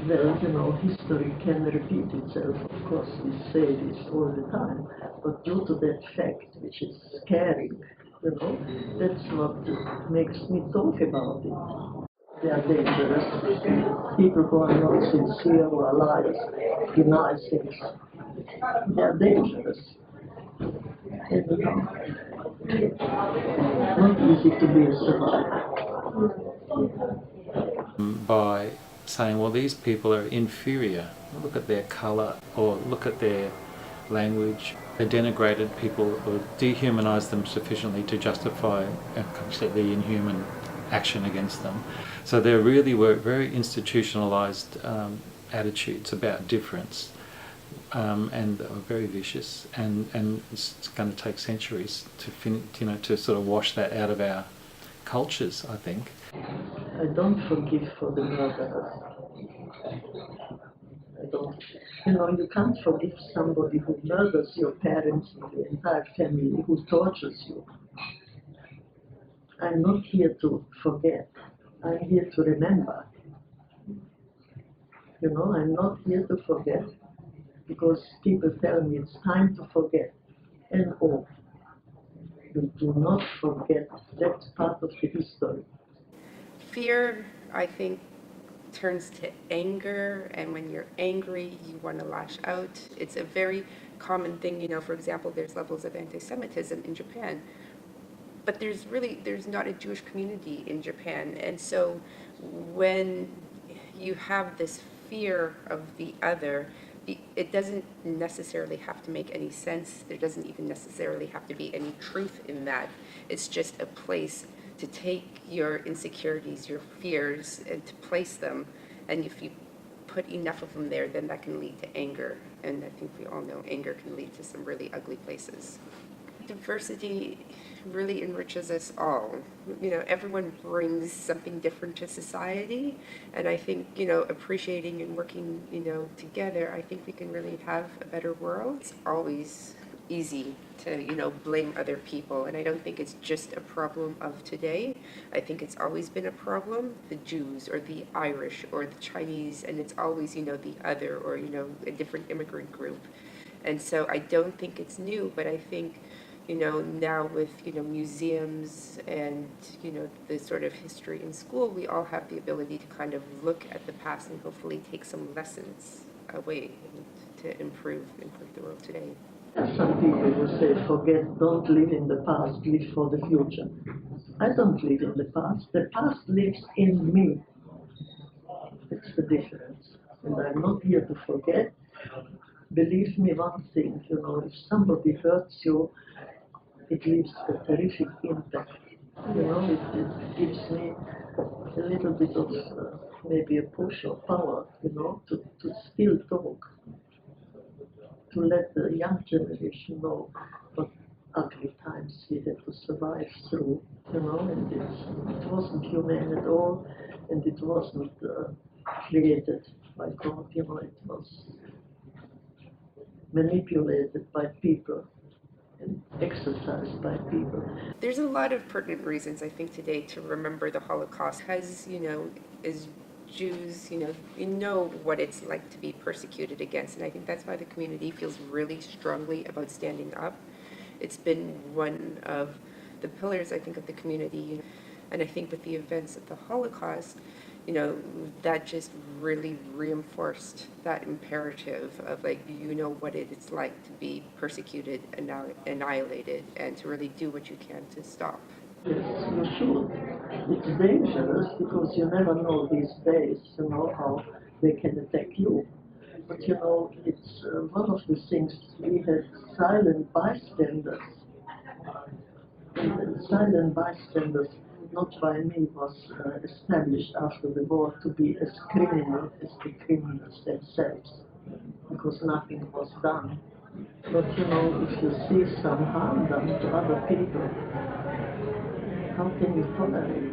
Well, history can repeat itself. Of course, we say this all the time, but due to that fact, which is scaring, that's what makes me talk about it. They are dangerous. People who are not sincere, who are liars, deny things. They are dangerous. Anyhow, not easy to be a survivor. By saying, well, these people are inferior. Look at their colour, or look at their language. They denigrated people or dehumanised them sufficiently to justify a completely inhuman action against them. So there really were very institutionalised attitudes about difference, and they were very vicious. And it's going to take centuries to sort of wash that out of our cultures, I think. I don't forgive for the murderers. I don't. You can't forgive somebody who murders your parents and the entire family, who tortures you. I'm not here to forget. I'm here to remember. I'm not here to forget because people tell me it's time to forget. And you do not forget. That's part of the history. Fear, I think, turns to anger, and when you're angry, you want to lash out. It's a very common thing, for example, there's levels of anti-Semitism in Japan, but there's not a Jewish community in Japan, and so when you have this fear of the other, it doesn't necessarily have to make any sense. There doesn't even necessarily have to be any truth in that. It's just a place to take your insecurities, your fears, and to place them. And if you put enough of them there, then that can lead to anger. And I think we all know anger can lead to some really ugly places. Diversity really enriches us all. Everyone brings something different to society, and I think, appreciating and working, together, I think we can really have a better world. It's always easy to, blame other people, and I don't think it's just a problem of today. I think it's always been a problem, the Jews or the Irish or the Chinese, and it's always, the other or, a different immigrant group. And so I don't think it's new, but I think, now with, museums and, the sort of history in school, we all have the ability to kind of look at the past and hopefully take some lessons away to improve the world today. Some people who say, forget, don't live in the past, live for the future. I don't live in the past. The past lives in me. It's the difference. And I'm not here to forget. Believe me one thing, if somebody hurts you, it leaves a terrific impact. It gives me a little bit of maybe a push or power, to still talk, to let the young generation know what ugly times we had to survive through, and it wasn't human at all, and it wasn't created by God, it was manipulated by people and exercised by people. There's a lot of pertinent reasons, I think, today to remember the Holocaust, because, as Jews, you know what it's like to be persecuted against, and I think that's why the community feels really strongly about standing up. It's been one of the pillars, I think, of the community, and I think with the events of the Holocaust, that just really reinforced that imperative of what it's like to be persecuted and now annihilated, and to really do what you can to stop. Yes, you should. It's dangerous because you never know these days, how they can attack you. But it's one of the things we had silent bystanders. And silent bystanders, not by me, was established after the war to be as criminal as the criminals themselves, because nothing was done. But if you see some harm done to other people, how can you tolerate